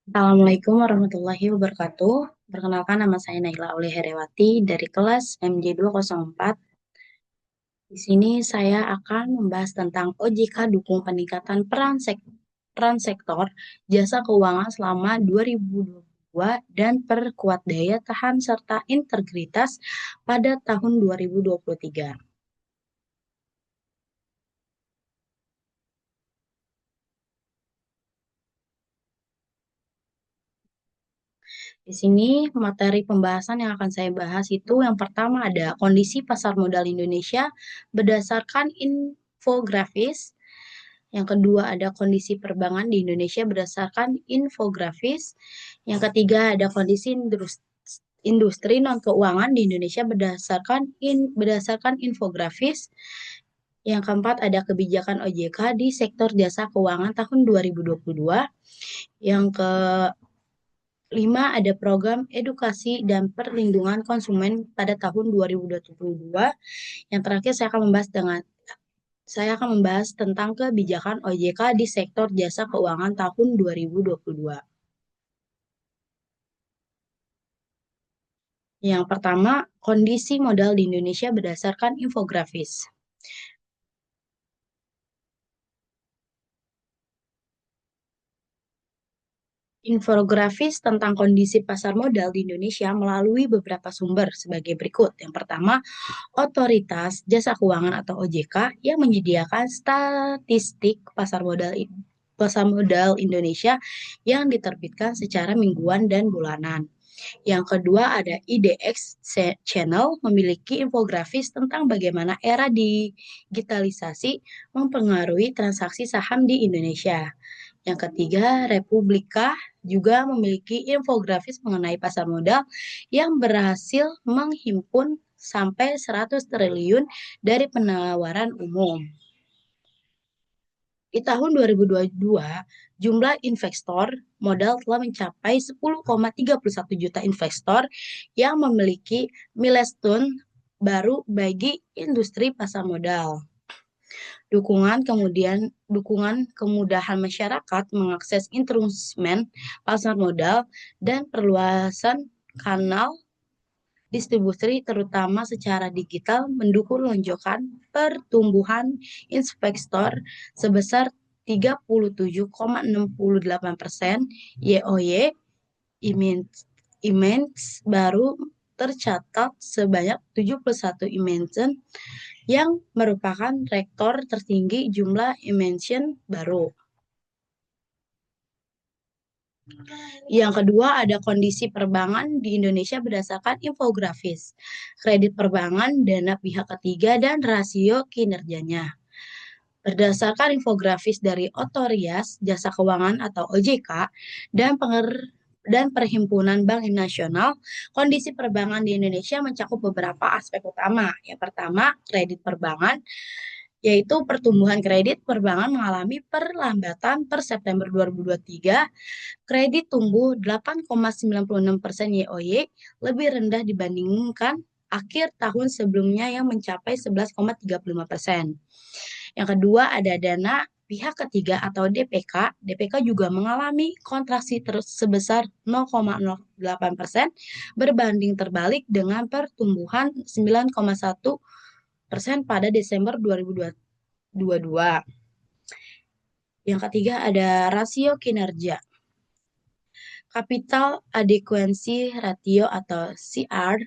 Assalamualaikum warahmatullahi wabarakatuh. Perkenalkan nama saya Naila Aulia Herewati dari kelas MJ204. Di sini saya akan membahas tentang OJK dukung peningkatan peran sektor jasa keuangan selama 2022 dan perkuat daya tahan serta integritas pada tahun 2023. Di sini materi pembahasan yang akan saya bahas itu yang pertama ada kondisi pasar modal Indonesia berdasarkan infografis. Yang kedua ada kondisi perbankan di Indonesia berdasarkan infografis. Yang ketiga ada kondisi industri non keuangan di Indonesia berdasarkan infografis. Yang keempat ada kebijakan OJK di sektor jasa keuangan tahun 2022. Yang kelima ada program edukasi dan perlindungan konsumen pada tahun 2022. Yang terakhir saya akan membahas tentang kebijakan OJK di sektor jasa keuangan tahun 2022. Yang pertama, kondisi modal di Indonesia berdasarkan infografis. Infografis tentang kondisi pasar modal di Indonesia melalui beberapa sumber sebagai berikut. Yang pertama, Otoritas Jasa Keuangan atau OJK yang menyediakan statistik pasar modal Indonesia yang diterbitkan secara mingguan dan bulanan. Yang kedua ada IDX Channel memiliki infografis tentang bagaimana era digitalisasi mempengaruhi transaksi saham di Indonesia. Yang ketiga, Republika juga memiliki infografis mengenai pasar modal yang berhasil menghimpun sampai 100 triliun dari penawaran umum. Di tahun 2022, jumlah investor modal telah mencapai 10,31 juta investor yang memiliki milestone baru bagi industri pasar modal. Dukungan kemudahan masyarakat mengakses instrumen pasar modal dan perluasan kanal distribusi terutama secara digital mendukung lonjakan pertumbuhan investor sebesar 37,68% YoY. Imens baru tercatat sebanyak 71 immension yang merupakan rekor tertinggi jumlah immension baru. Yang kedua ada kondisi perbankan di Indonesia berdasarkan infografis, kredit perbankan, dana pihak ketiga, dan rasio kinerjanya. Berdasarkan infografis dari Otoritas Jasa Keuangan atau OJK dan Perhimpunan Bank Nasional, kondisi perbankan di Indonesia mencakup beberapa aspek utama. Yang pertama, kredit perbankan, yaitu pertumbuhan kredit perbankan mengalami perlambatan per September 2023. Kredit tumbuh 8,96% YoY, lebih rendah dibandingkan akhir tahun sebelumnya yang mencapai 11,35%. Yang kedua ada dana pihak ketiga atau DPK. DPK juga mengalami kontraksi sebesar 0,08% berbanding terbalik dengan pertumbuhan 9,1% pada Desember 2022. Yang ketiga ada rasio kinerja. Capital Adequacy Ratio atau CR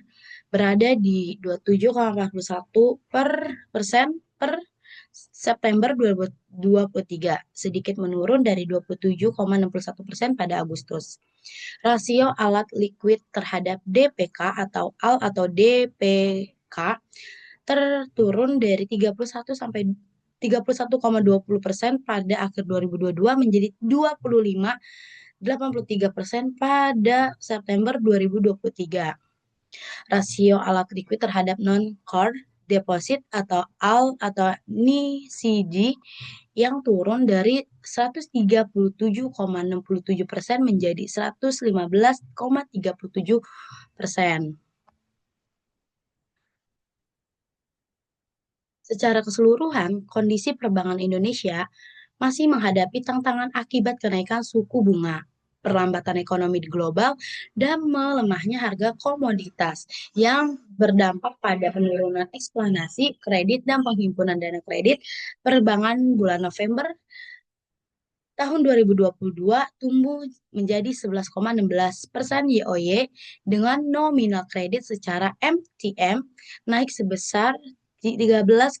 berada di 27,41% per September 2023, sedikit menurun dari 27,61% pada Agustus. Rasio alat likuid terhadap DPK atau AL atau DPK terturun dari 31,20% pada akhir 2022 menjadi 25,83% pada September 2023. Rasio alat likuid terhadap non-core deposit atau AL atau NICD yang turun dari 137,67% menjadi 115,37%. Secara keseluruhan, kondisi perbankan Indonesia masih menghadapi tantangan akibat kenaikan suku bunga. perlambatan ekonomi di global, dan melemahnya harga komoditas yang berdampak pada penurunan eksplanasi kredit dan penghimpunan dana kredit perbankan bulan November tahun 2022 tumbuh menjadi 11,16% YoY dengan nominal kredit secara MTM naik sebesar 13,96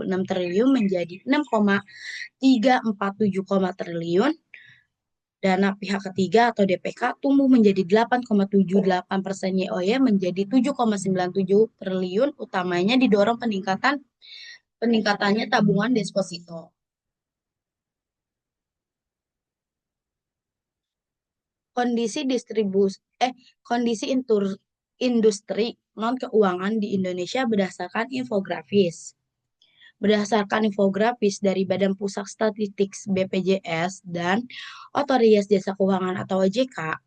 triliun menjadi 6,347 triliun. Dana pihak ketiga atau DPK tumbuh menjadi 8,78% YoY menjadi 7,97 triliun, utamanya didorong peningkatannya tabungan deposito. Kondisi industri non keuangan di Indonesia berdasarkan infografis. Berdasarkan infografis dari Badan Pusat Statistik BPJS dan Otoritas Jasa Keuangan atau OJK,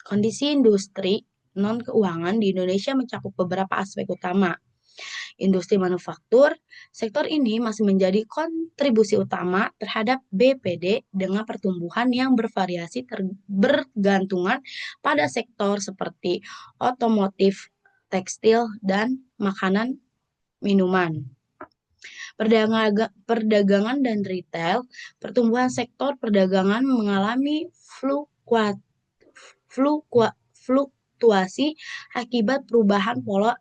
kondisi industri non keuangan di Indonesia mencakup beberapa aspek utama. Industri manufaktur, sektor ini masih menjadi kontribusi utama terhadap BPD dengan pertumbuhan yang bervariasi bergantungan pada sektor seperti otomotif, tekstil, dan makanan minuman. Perdagangan dan retail, pertumbuhan sektor perdagangan mengalami fluktuasi akibat perubahan pola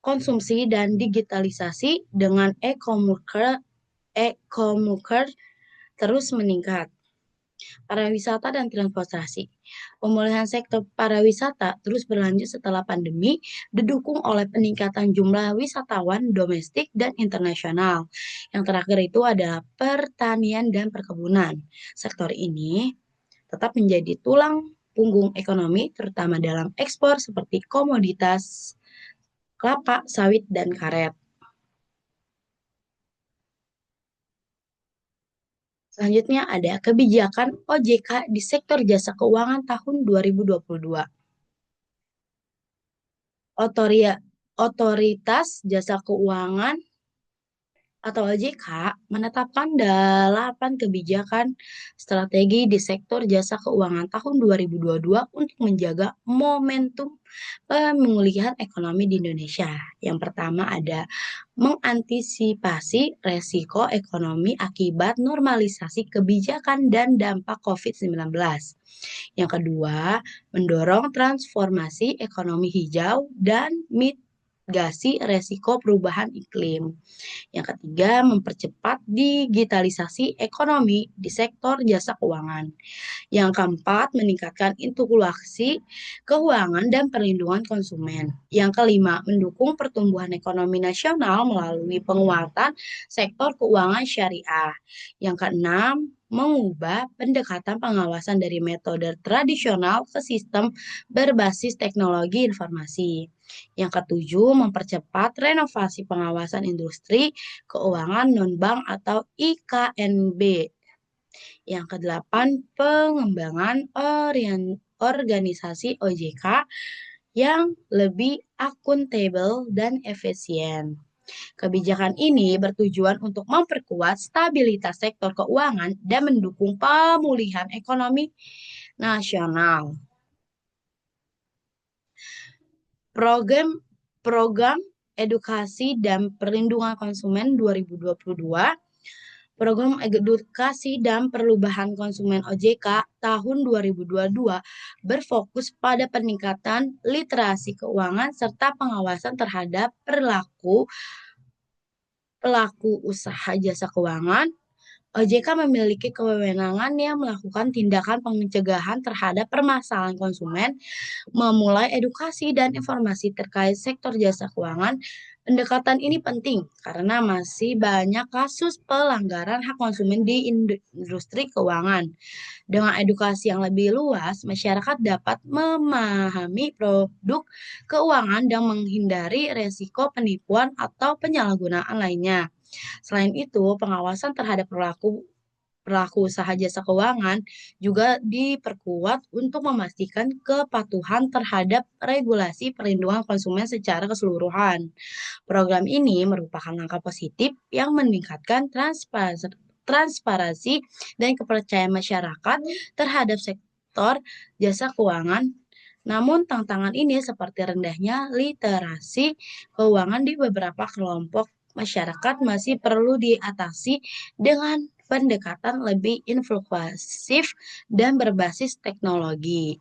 konsumsi dan digitalisasi dengan e-commerce terus meningkat. Pariwisata dan transportasi. Pemulihan sektor pariwisata terus berlanjut setelah pandemi, didukung oleh peningkatan jumlah wisatawan domestik dan internasional. Yang terakhir itu adalah pertanian dan perkebunan. Sektor ini tetap menjadi tulang punggung ekonomi, terutama dalam ekspor seperti komoditas kelapa, sawit, dan karet. Selanjutnya ada kebijakan OJK di sektor jasa keuangan tahun 2022. Otoritas Jasa Keuangan atau OJK menetapkan 8 kebijakan strategi di sektor jasa keuangan tahun 2022 untuk menjaga momentum pemulihan ekonomi di Indonesia. Yang pertama ada mengantisipasi resiko ekonomi akibat normalisasi kebijakan dan dampak COVID-19. Yang kedua, mendorong transformasi ekonomi hijau dan mitigasi resiko perubahan iklim. Yang ketiga, mempercepat digitalisasi ekonomi di sektor jasa keuangan. Yang keempat, meningkatkan inklusi keuangan dan perlindungan konsumen. Yang kelima, mendukung pertumbuhan ekonomi nasional melalui penguatan sektor keuangan syariah. Yang keenam, mengubah pendekatan pengawasan dari metode tradisional ke sistem berbasis teknologi informasi. Yang ketujuh, mempercepat renovasi pengawasan industri keuangan non-bank atau IKNB. Yang kedelapan, pengembangan organisasi OJK yang lebih akuntabel dan efisien. Kebijakan ini bertujuan untuk memperkuat stabilitas sektor keuangan dan mendukung pemulihan ekonomi nasional. Program Edukasi dan Perlindungan Konsumen 2022, Program Edukasi dan Perubahan Konsumen OJK tahun 2022 berfokus pada peningkatan literasi keuangan serta pengawasan terhadap pelaku usaha jasa keuangan. OJK memiliki kewenangan yang melakukan tindakan pencegahan terhadap permasalahan konsumen, memulai edukasi dan informasi terkait sektor jasa keuangan. Pendekatan ini penting karena masih banyak kasus pelanggaran hak konsumen di industri keuangan. Dengan edukasi yang lebih luas, masyarakat dapat memahami produk keuangan dan menghindari resiko penipuan atau penyalahgunaan lainnya. Selain itu, pengawasan terhadap pelaku usaha jasa keuangan juga diperkuat untuk memastikan kepatuhan terhadap regulasi perlindungan konsumen secara keseluruhan. Program ini merupakan langkah positif yang meningkatkan transparansi dan kepercayaan masyarakat terhadap sektor jasa keuangan. Namun tantangan ini seperti rendahnya literasi keuangan di beberapa kelompok masyarakat masih perlu diatasi dengan pendekatan lebih inklusif dan berbasis teknologi.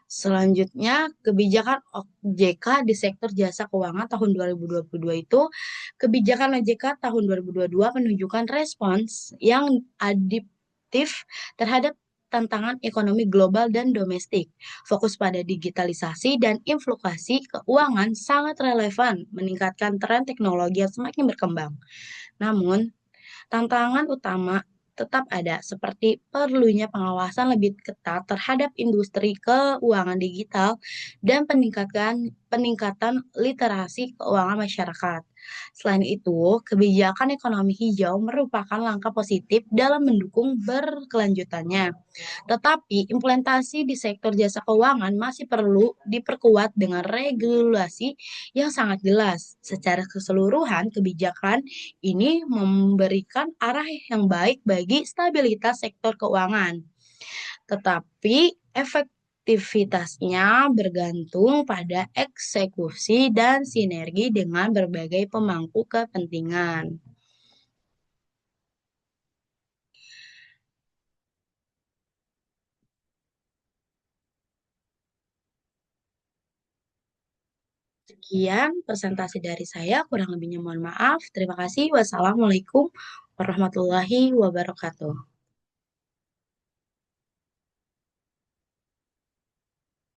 Selanjutnya, kebijakan OJK di sektor jasa keuangan tahun 2022 itu, kebijakan OJK tahun 2022 menunjukkan respons yang adaptif terhadap tantangan ekonomi global dan domestik. Fokus pada digitalisasi dan inflasi keuangan sangat relevan meningkatkan tren teknologi yang semakin berkembang. Namun, tantangan utama tetap ada, seperti perlunya pengawasan lebih ketat terhadap industri keuangan digital dan peningkatan literasi keuangan masyarakat. Selain itu, kebijakan ekonomi hijau merupakan langkah positif dalam mendukung berkelanjutannya. Tetapi implementasi di sektor jasa keuangan masih perlu diperkuat dengan regulasi yang sangat jelas. Secara keseluruhan, kebijakan ini memberikan arah yang baik bagi stabilitas sektor keuangan. Tetapi efektivitasnya bergantung pada eksekusi dan sinergi dengan berbagai pemangku kepentingan. Sekian presentasi dari saya, kurang lebihnya mohon maaf. Terima kasih. Wassalamualaikum warahmatullahi wabarakatuh.